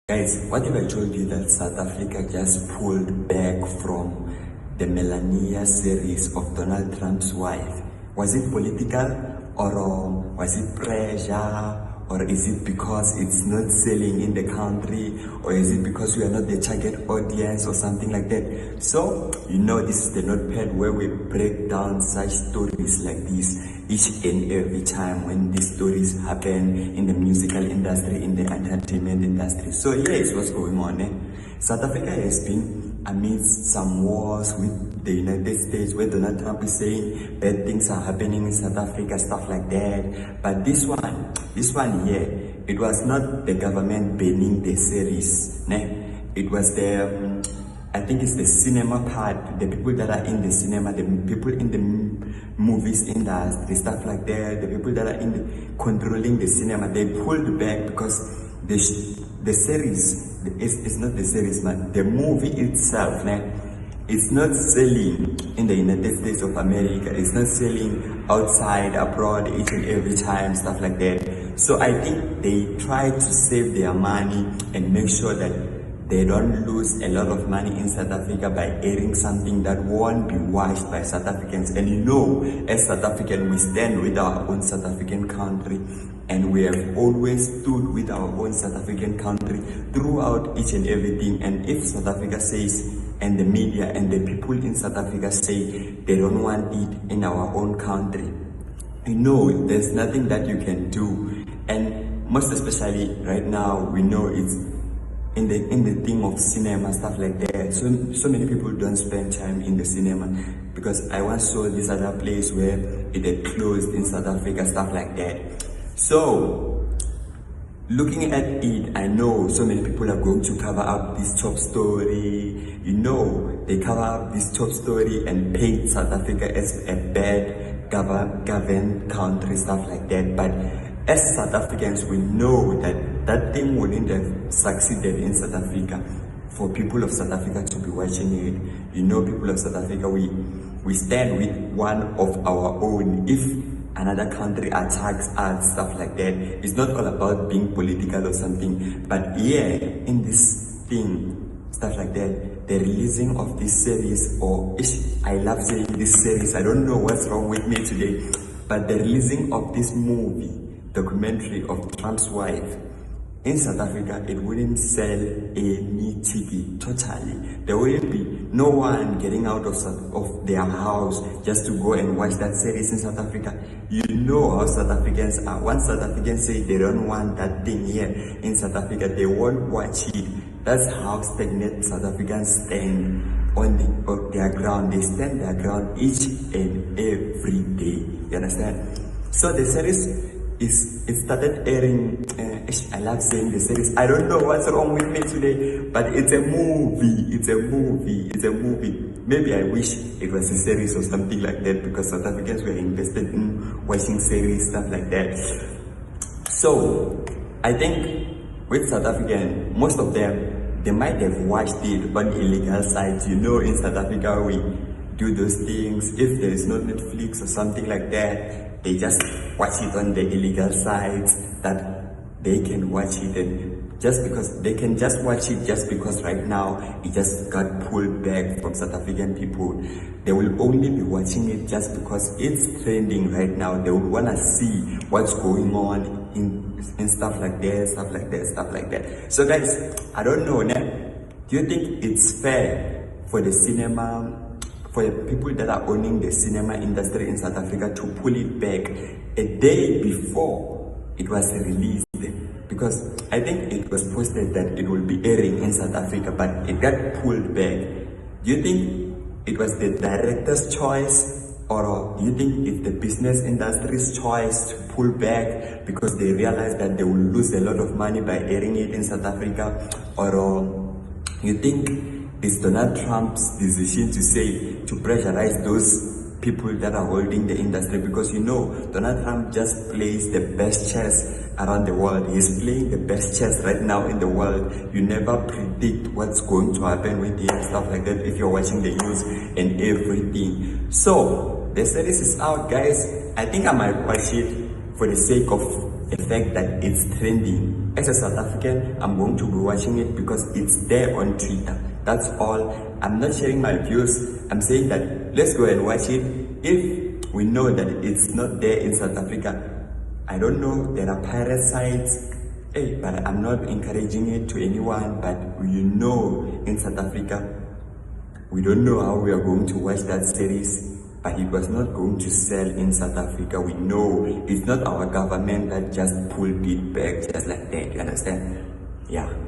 Guys, what if I told you that South Africa just pulled back from the Melania series of Donald Trump's wife? Was it political, or was it pressure, or is it because it's not selling in the country, or is it because we are not the target audience or something like that? So, this is the notepad where we break down such stories like this each and every time when these stories happen in the musical industry, in the entertainment industry. So here's what's going on. South Africa has been amidst some wars with the United States, where Donald Trump is saying bad things are happening in South Africa, stuff like that. But this one here, it was not the government banning the series. It was the I think it's the cinema part, the people that are in the cinema, the people in the movies industry, stuff like that, the people that are controlling the cinema, they pulled back because the series, it's not the series, man, the movie itself, it's not selling in the United States of America, it's not selling outside, abroad, each and every time, stuff like that. So I think they try to save their money and make sure that they don't lose a lot of money in South Africa by airing something that won't be watched by South Africans. And as South Africans, we stand with our own South African country, and we have always stood with our own South African country throughout each and everything. And if South Africa says, and the media and the people in South Africa say they don't want it in our own country, there's nothing that you can do. And most especially right now, we know it's in the theme of cinema, stuff like that. So many people don't spend time in the cinema, because I once saw this other place where it had closed in South Africa, stuff like that. So looking at it, I know so many people are going to cover up this top story. They cover up this top story and paint South Africa as a bad governed country, stuff like that. But as South Africans, we know that thing wouldn't have succeeded in South Africa for people of South Africa to be watching it. People of South Africa, we stand with one of our own. If another country attacks us, stuff like that, it's not all about being political or something. But in this thing, stuff like that, the releasing of this series, I love saying this series, I don't know what's wrong with me today, but the releasing of this documentary of Trump's wife in South Africa, it wouldn't sell any ticket totally. There will be no one getting out of their house just to go and watch that series in South Africa. How South Africans are. Once South Africans say they don't want that thing here in South Africa, they won't watch it. That's how stagnant South Africans stand on their ground. They stand their ground each and every day. You understand? So the series it started airing. I love saying the series. I don't know what's wrong with me today, but it's a movie. Maybe I wish it was a series or something like that, because South Africans were invested in watching series, stuff like that. So I think with South African, most of them, they might have watched it on illegal sites. In South Africa, we do those things. If there is no Netflix or something like that, they just watch it on the illegal sites that they can watch it, and just because they can just watch it just because right now it just got pulled back from South African people. They will only be watching it just because it's trending right now. They would want to see what's going on in stuff like that. So guys, I don't know, do you think it's fair for the cinema, for the people that are owning the cinema industry in South Africa, to pull it back a day before it was released? Because I think it was posted that it will be airing in South Africa, but it got pulled back. Do you think it was the director's choice, or do you think it's the business industry's choice to pull back because they realized that they will lose a lot of money by airing it in South Africa? Or you think it's Donald Trump's decision to pressurize those people that are holding the industry? Because Donald Trump just plays the best chess around the world. He's playing the best chess right now in the world. You never predict what's going to happen with him, stuff like that, if you're watching the news and everything. So the series is out, guys. I think I might watch it for the sake of the fact that it's trending. As a South African, I'm going to be watching it because it's there on Twitter. That's all. I'm not sharing my views. I'm saying that let's go and watch it. If we know that it's not there in South Africa, I don't know, there are pirate sites, but I'm not encouraging it to anyone. But in South Africa, we don't know how we are going to watch that series, but it was not going to sell in South Africa. We know it's not our government that just pulled it back just like that, you understand? Yeah.